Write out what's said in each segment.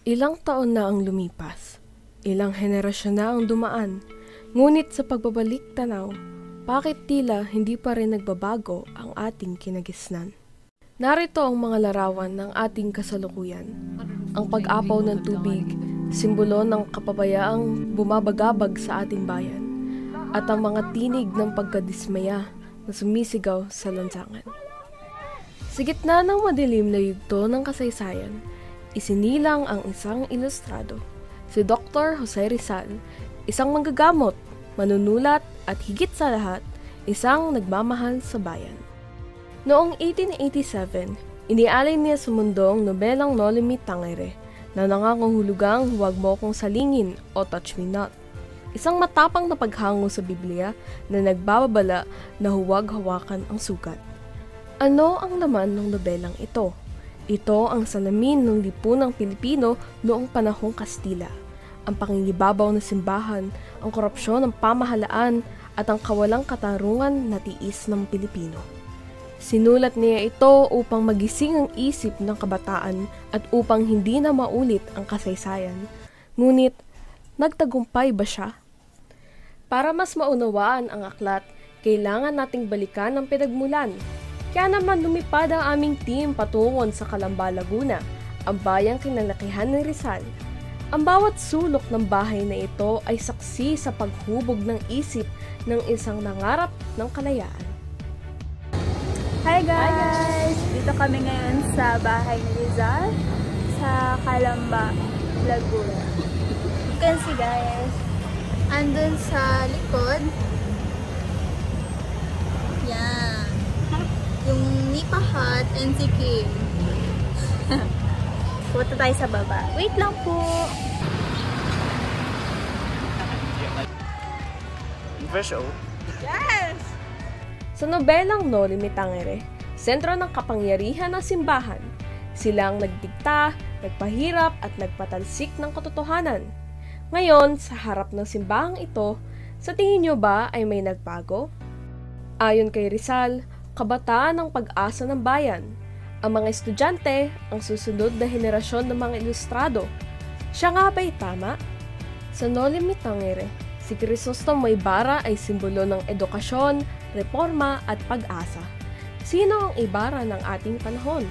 Ilang taon na ang lumipas, ilang henerasyon na ang dumaan, ngunit sa pagbabalik tanaw, bakit tila hindi pa rin nagbabago ang ating kinagisnan? Narito ang mga larawan ng ating kasalukuyan. Ang pag-apaw ng tubig, simbolo ng kapabayaang bumabagabag sa ating bayan, at ang mga tinig ng pagkadismaya na sumisigaw sa lansangan. Sa gitna ng madilim na yugto ng kasaysayan, isinilang ang isang ilustrado, si Dr. Jose Rizal, isang manggagamot, manunulat at higit sa lahat, isang nagmamahal sa bayan. Noong 1887, inialay niya sa mundo ang nobelang Noli Me Tangere na nangangahulugang huwag mo kong salingin o touch me not. Isang matapang na paghango sa Biblia na nagbababala na huwag hawakan ang sugat. Ano ang laman ng nobelang ito? Ito ang salamin ng lipunang Pilipino noong panahong Kastila. Ang pangingibabaw na simbahan, ang korupsyon ng pamahalaan at ang kawalang katarungan na tiis ng Pilipino. Sinulat niya ito upang magising ang isip ng kabataan at upang hindi na maulit ang kasaysayan. Ngunit, nagtagumpay ba siya? Para mas maunawaan ang aklat, kailangan nating balikan ang pinagmulan. Kaya naman lumipad ang aming team patungon sa Calamba, Laguna, ang bayang kinalakihan ni Rizal. Ang bawat sulok ng bahay na ito ay saksi sa paghubog ng isip ng isang nangarap ng kalayaan. Hi guys! Dito kami ngayon sa bahay ni Rizal sa Calamba, Laguna. You can see guys, andun sa likod, yan, yung Nipa Hut and si Kim. Punta tayo sa baba. Wait lang po! Fresh out? Yes! Sa nobelang Noli Me Tangere, sentro ng kapangyarihan ng simbahan, silang nagdikta, nagpahirap at nagpatalsik ng katotohanan. Ngayon, sa harap ng simbahang ito, sa tingin nyo ba ay may nagbago? Ayon kay Rizal, kabataan ang pag-asa ng bayan. Ang mga estudyante, ang susunod na henerasyon ng mga ilustrado. Siya nga ba'y tama? Sa Noli Me Tangere, si Crisostom Ibarra ay simbolo ng edukasyon, reforma at pag-asa. Sino ang Ibarra ng ating panahon?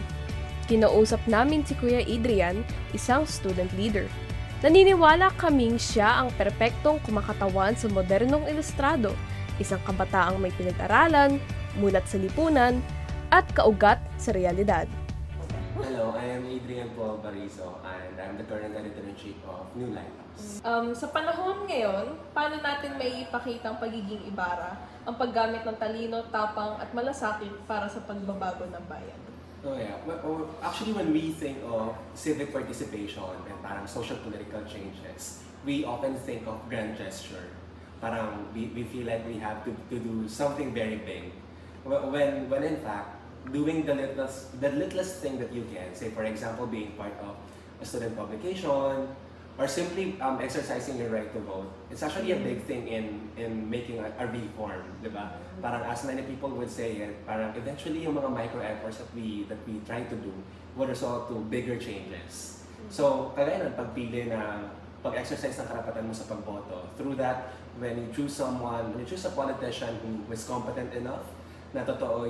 Kinausap namin si Kuya Adrian, isang student leader. Naniniwala kaming siya ang perpektong kumakatawan sa modernong ilustrado, isang kabataang may pinag-aralan, mulat sa lipunan, at kaugat sa realidad. Hello, I am Adrian Paul Barizo and I'm the current editor-in-chief of New Lighthouse. Sa panahon ngayon, paano natin may ipakita ang pagiging Ibarra, ang paggamit ng talino, tapang at malasakit para sa pagbabago ng bayan? Oh yeah, well, actually when we think of civic participation and parang social political changes, we often think of grand gesture. Parang we feel like we have to do something very big. When in fact, doing the littlest thing that you can, say for example, being part of a student publication, or simply exercising your right to vote, it's actually a big thing in making a reform, di ba? Parang as many people would say it, parang eventually yung mga micro efforts that we try to do will result to bigger changes. So, kagaya ng pagpili na pag-exercise ng karapatan mo sa pagboto, through that, when you choose a politician who is competent enough, na totoo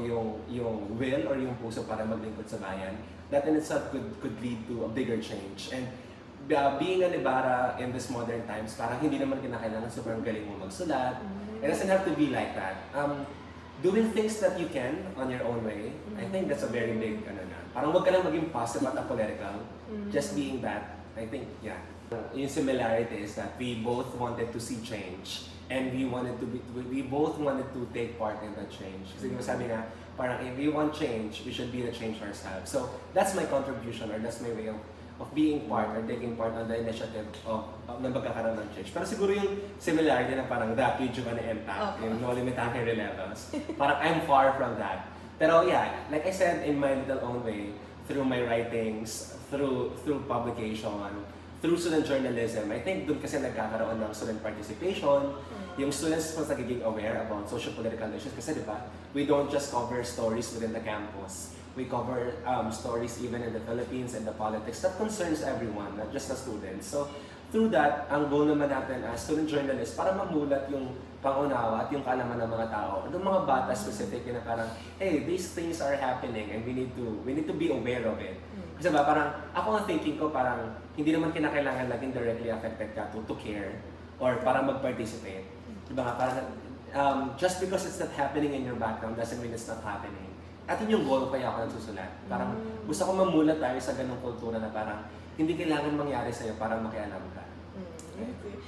yung will or yung puso para maglingkod sa bayan, that in itself could lead to a bigger change. And being an Ibarra in this modern times, parang hindi naman kinakailangan sobrang galing mo magsulat. It doesn't have to be like that. Doing things that you can on your own way, I think that's a very big, parang wag ka lang maging passive at apolitical. Just being that, I think, yeah. Yung similarity is that we both wanted to see change. And we both wanted to take part in that change. Kasi sabi nga, parang if we want change, we should be the change ourselves. So that's my contribution, or that's my way of being part or taking part on the initiative of na magkakaroon ng change. Pero siguro yung similarity na parang that with Giovanni Impact, yung Noli Me Tangere levels, parang I'm far from that. Pero yeah, like I said, in my little own way, through my writings, through publication, through student journalism, I think doon kasi nagkakaroon ng student participation, yung students mas nagiging aware about social political issues kasi di ba, we don't just cover stories within the campus. We cover stories even in the Philippines and the politics that concerns everyone, not just the students. So through that, ang goal naman natin as student journalists para mamulat yung pangunawa at yung kaalaman ng mga tao. Yung mga bata specifically na parang, hey, these things are happening and we need to be aware of it. Kasi ba, parang ako ang thinking ko parang hindi naman kinakailangan laging directly affected ka to care or para mag-participate. Diba nga, parang just because it's not happening in your background doesn't mean it's not happening. At yun yung goal kaya ako nagsusulat. Parang gusto ko mamulat tayo sa ganung kultura na parang hindi kailangan mangyari sa'yo para makialam ka. Okay.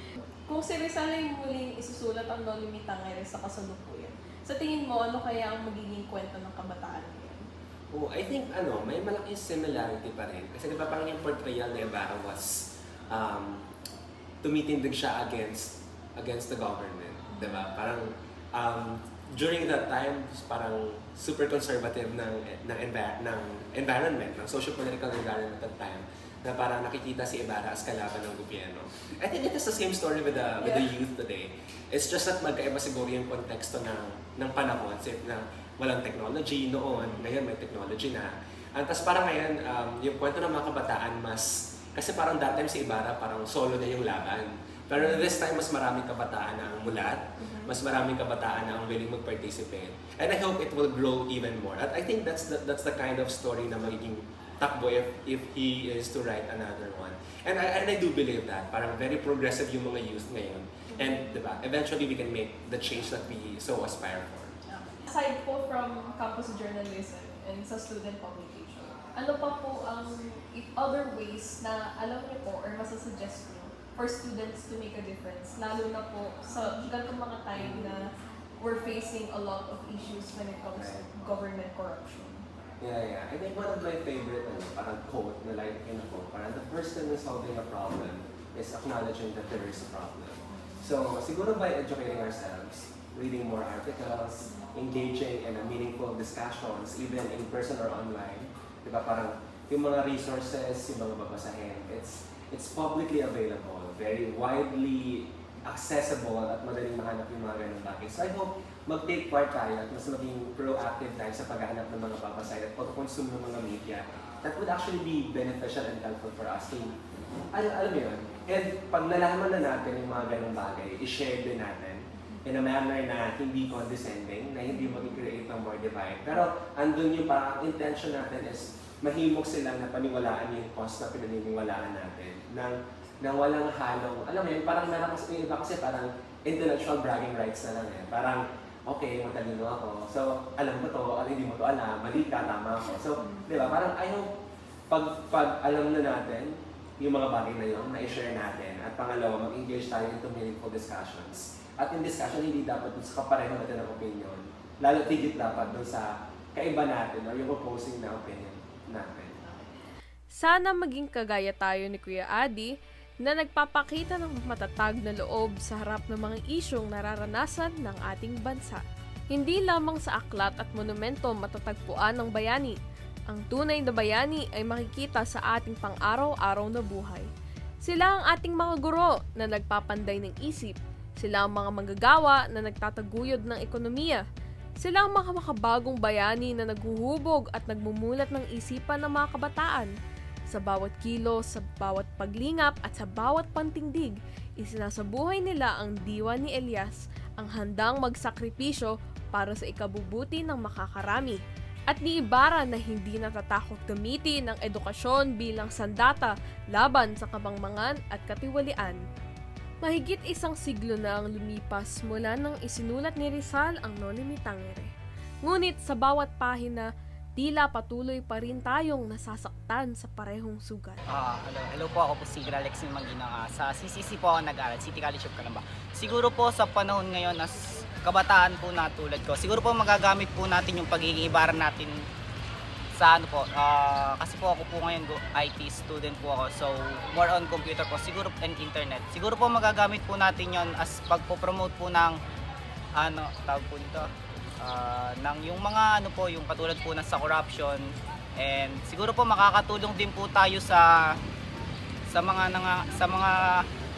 Kung si Rizal ay muling isusulat ang No Limit Tangere sa kasalukuyan, sa tingin mo, ano kaya ang magiging kwento ng kabataan ngayon? Oh, I think may malaking similarity pa rin. Kasi diba parang yung portrayal ni Ibarra was tumitindig siya against the government. Diba? Parang during that time, parang super conservative ng environment, ng socio-political environment at that time, na parang nakikita si Ibarra as kalaban ng gobyerno. I think it is the same story with the youth today. It's just that magkaiba siguro yung konteksto ng panahon. Na walang technology noon, ngayon may technology na. At tas parang ngayon, yung kwento ng mga kabataan kasi parang that time si Ibarra parang solo na yung laban. Pero this time, mas maraming kabataan na ang mulat, mas maraming kabataan na ang willing mag-participate. And I hope it will grow even more. At I think that's the kind of story na magiging takbo if he is to write another one. And I do believe that. Parang very progressive yung mga youth ngayon. And diba, eventually we can make the change that we so aspire for. Aside po from campus journalism and sa student publication, ano pa po ang other ways na alam niyo po or masasuggest niyo for students to make a difference, lalo na po sa ganitong mga time na we're facing a lot of issues when it comes to government corruption? Yeah. I think one of my favorite parang quote na like in a quote, parang the first thing in solving a problem is acknowledging that there is a problem. So siguro by educating ourselves, reading more articles, engaging in a meaningful discussions, even in person or online, diba parang yung mga resources, yung mga babasahin, it's publicly available, very widely accessible at madaling mahanap yung mga ganung bagay. So I hope mag-take part tayo at mas maging proactive tayo sa paghahanap ng mga babasahin at pag-consume ng mga media that would actually be beneficial and helpful for us to, alam mo yun, and pag nalaman na natin yung mga ganung bagay, i-share din natin in a manner na hindi condescending, na hindi mag-create ng more divide. Pero andun yung parang intention natin is mahimok silang na paniwalaan yung cause na pinaniniwalaan natin nang walang halong, alam mo yun, parang meron kasi iba kasi parang intellectual bragging rights na lang eh. Parang, okay, matalino ako, so alam mo to, hindi mo to alam, mali ka, tama ako. So, di ba, parang ayaw, pag alam na natin yung mga bagay na yun, na-share natin. At pangalawa, mag-engage tayo into meaningful discussions. At yung discussion, hindi dapat dun sa kapareho natin ng opinion. Lalo tigit dapat dun sa kaiba natin o yung opposing na opinion natin. Sana maging kagaya tayo ni Kuya Adi na nagpapakita ng matatag na loob sa harap ng mga isyong nararanasan ng ating bansa. Hindi lamang sa aklat at monumento matatagpuan ng bayani. Ang tunay na bayani ay makikita sa ating pang-araw-araw na buhay. Sila ang ating mga guro na nagpapanday ng isip. Sila ang mga manggagawa na nagtataguyod ng ekonomiya. Sila ang mga makabagong bayani na naghuhubog at nagmumulat ng isipan ng mga kabataan. Sa bawat kilos, sa bawat paglingap at sa bawat pantindig, isinasabuhay nila ang diwa ni Elias, ang handang magsakripisyo para sa ikabubuti ng makakarami. At ni Ibarra na hindi natatakot gamitin ang edukasyon bilang sandata laban sa kabangmangan at katiwalian. Mahigit isang siglo na ang lumipas mula nang isinulat ni Rizal ang No Limit Tangere. Ngunit sa bawat pahina, tila patuloy pa rin tayong nasasaktan sa parehong sugat. Hello po, ako po si Alex Magina. Sa CCC po ako nag-aaral, City College of Calamba. Siguro po sa panahon ngayon na kabataan po na tulad ko, siguro po magagamit po natin yung pagiging Ibarra natin sa ano po, kasi po ako po ngayon IT student po ako, so more on computer po, siguro and internet. Siguro po magagamit po natin yon as pagpo-promote po ng ano, tawag po dito, ng yung mga ano po, yung katulad po ng sa corruption, and siguro po makakatulong din po tayo sa mga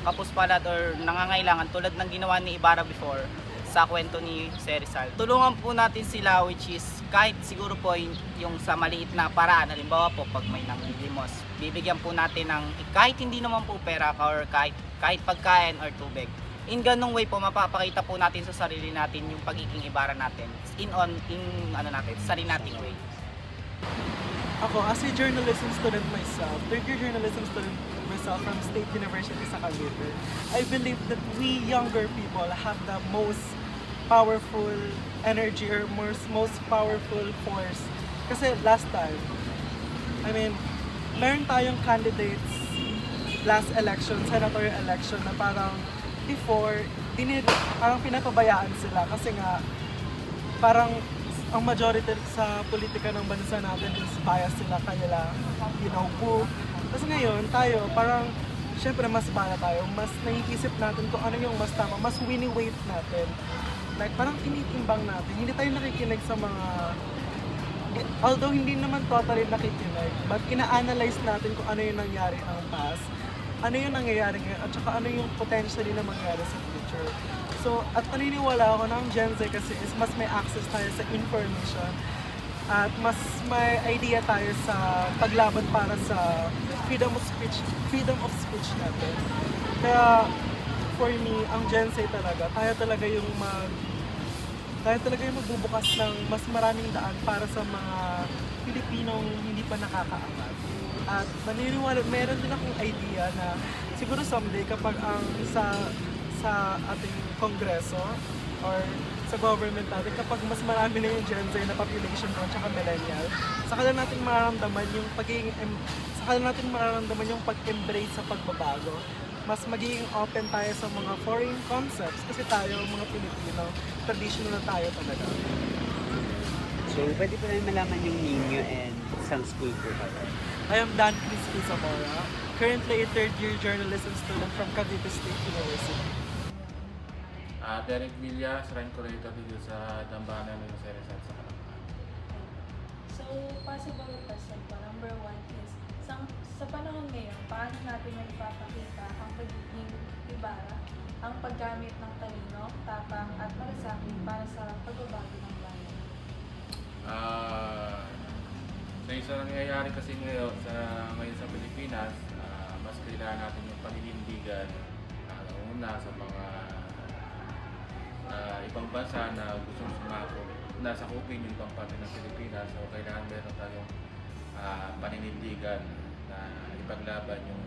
kapuspalad or nangangailangan tulad ng ginawa ni Ibarra before sa kwento ni Rizal. Tulungan po natin sila, which is kahit siguro po yung sa maliit na paraan, halimbawa po pag may nangilimos, bibigyan po natin ng kahit hindi naman po pera or kahit pagkain or tubig. In ganung way po mapapakita po natin sa sarili natin yung pagiging Ibarra natin sarili nating way. Ako, as a journalism student myself, third year journalism student myself from State University sa Cavite, I believe that we younger people have the most powerful energy or most powerful force. Kasi last time, meron tayong candidates last election, senatorial election, na parang before, parang pinapabayaan sila kasi nga parang ang majority sa politika ng bansa natin is bias sila kanila, pinaupo. Tapos ngayon, tayo, parang, syempre mas bala tayo, mas naiisip natin kung ano yung mas tama, mas wini-weight natin. Like, parang tinitimbang natin, hindi tayo nakikinig sa mga, although hindi naman totally nakikinig, but ina-analyze natin kung ano yung nangyari ng past, ano yung nangyayari ngayon, at saka ano yung potentially na mangyari sa future. So, at naniniwala ako ng Gen Z kasi is mas may access tayo sa information at mas may idea tayo sa paglaban para sa freedom of speech natin. Kaya, for me, ang Gen Z talaga, tayo talaga yung magbubukas ng mas maraming daan para sa mga Pilipinong hindi pa nakakaangat. At naniniwala, meron din akong idea na siguro someday kapag ang sa ating kongreso or sa government natin, kapag mas marami na yung Gen Z na population ko at millennial, saka na natin mararamdaman yung pag-embrace sa pagbabago. Mas magiging open tayo sa mga foreign concepts kasi tayo, mga Pilipino, traditional na tayo talaga. So, pwede po namin malaman yung ninyo and saan school po kayo? I am Dan Crispy Zamora, currently a third year journalism student from Cavite State University. Derek Villas, Rank Curator dito sa Dambana ng Seresan sa Kalamba. So, possible question po, number 1 is, sa panahon ngayon, paano natin ipapakita ang pagiging Ibarra, ang paggamit ng talino, tapang at malasakit para sa pagbabago ng bayan? Sa isa nangyayari kasi ngayon sa Pilipinas, mas kailangan natin yung paninindigan una sa mga ibang bansa na gustong nasakupin yung ibang parte ng Pilipinas. So kailangan meron tayong paninindigan na ipaglaban yung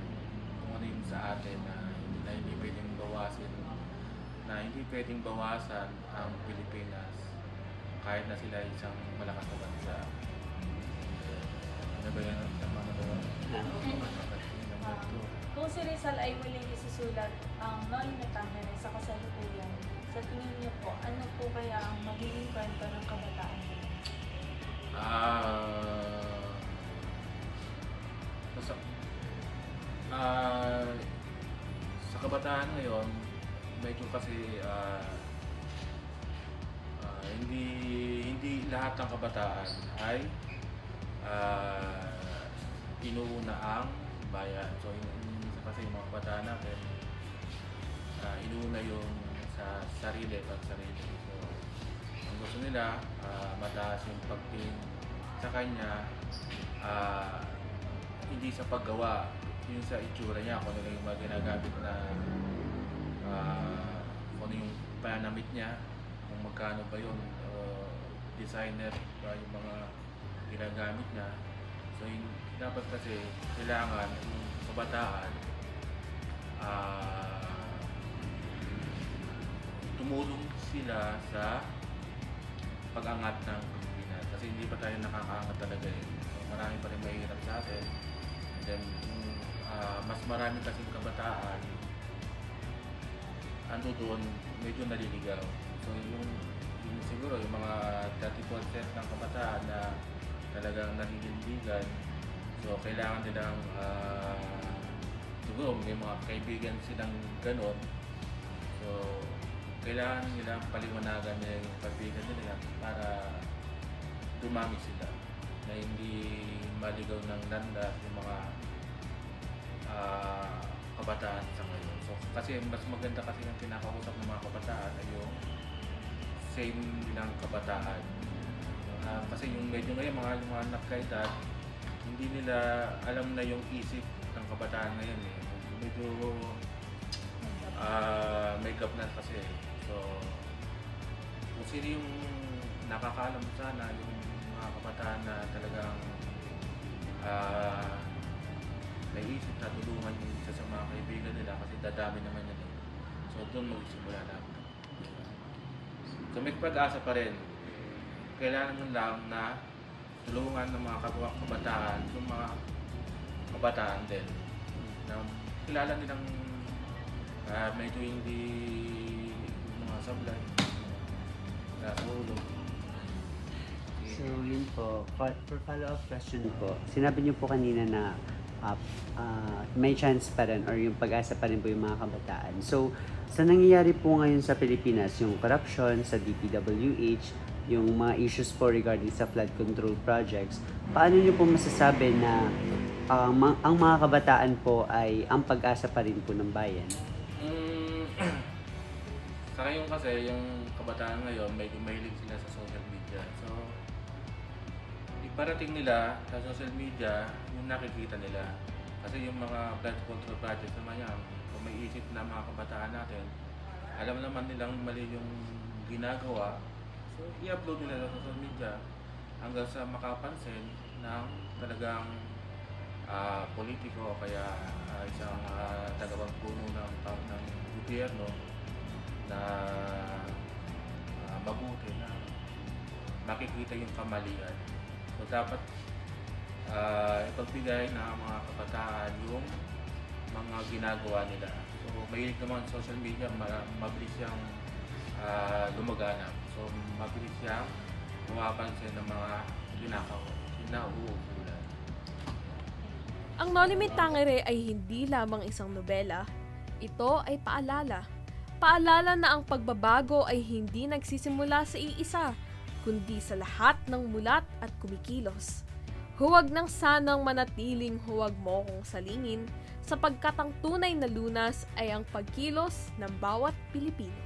kung ano yung sa atin na hindi pwedeng bawasan ang Pilipinas kahit na sila isang malakas na bansa. Ano ba yan? Tama na ba? Kung si Rizal ay muling isusulat ang Noy na Tangere sa kasalukuyan, sa tingin niyo po, ano po kaya ang magiging kwento ng kabataan? Sa kabataan ngayon, medyo kasi hindi lahat ng kabataan ay inuuna ang bayan. So kasi yung mga kabataan natin inuuna yung sa sarili. So ang gusto nila mataas yung pagtingin sa kanya, hindi sa paggawa, yung sa itsura niya, kung ano yung mga ginagamit na kung ano yung panamit niya, kung magkano ba yun, designer ba yung mga ginagamit niya. So dapat kasi kailangan yung kabataan tumulong sila sa pag-angat ng Pilipinas kasi hindi pa tayo nakakaangat talaga eh. So, marami pa rin mahihirap sa atin. And then mas marami kasing kabataan ando doon medyo naliligaw. So yung siguro yung mga 30% ng kabataan na talagang naninindigan, so kailangan nilang siguro may mga kaibigan silang ganon, so kailangan nilang paliwanagan nila yung kaibigan nila para dumami sila na hindi maligaw ng landas yung mga kabataan sa ngayon. So kasi mas maganda kasi yung kinakausap ng mga kabataan ay yung same nilang kabataan. Kasi yung medyo ngayon, mga anak kay dad, hindi nila alam na yung isip ng kabataan ngayon eh. Medyo may gap na kasi. So, kung sino yung nakakaalam sana, yung mga kabataan na talagang naisip na tulungan yung isa sa mga kaibigan nila kasi dadami naman yun eh. So, doon magsimula na. So, may pag-asa pa rin. Kailangan mo lang na tulungan ng mga kabataan, yung mga kabataan din, na kilala nilang medyo hindi mga sablay, nahulog. So yun po, for follow-up question po, sinabi niyo po kanina na may chance pa rin or yung pag-asa pa rin po yung mga kabataan. So, sa nangyayari po ngayon sa Pilipinas, yung corruption sa DPWH, yung mga issues po regarding sa flood control projects, paano niyo po masasabi na ang mga kabataan po ay ang pag-asa pa rin po ng bayan? Sa ngayon kasi, yung kabataan ngayon, medyo mahilig sila sa social media. So, iparating nila sa social media yung nakikita nila. Kasi yung mga flood control projects naman yan, kung may isip na mga kabataan natin, alam naman nilang mali yung ginagawa. So, i-upload nila sa social media hanggang sa makapansin ng talagang politiko o kaya isang tagapagpuno ng gobyerno na mabuti na makikita yung kamalian. So, dapat ipagbigay na mga kabataan yung mga ginagawa nila. So, mahilig naman social media, mabilis siyang lumaganap. So, mabilis siyang mapapansin ng mga kinauukulan. Ang No Limit Tangere ay hindi lamang isang nobela. Ito ay paalala. Paalala na ang pagbabago ay hindi nagsisimula sa iisa, kundi sa lahat ng mulat at kumikilos. Huwag nang sanang manatiling huwag mo kong salingin, sapagkat ang tunay na lunas ay ang pagkilos ng bawat Pilipino.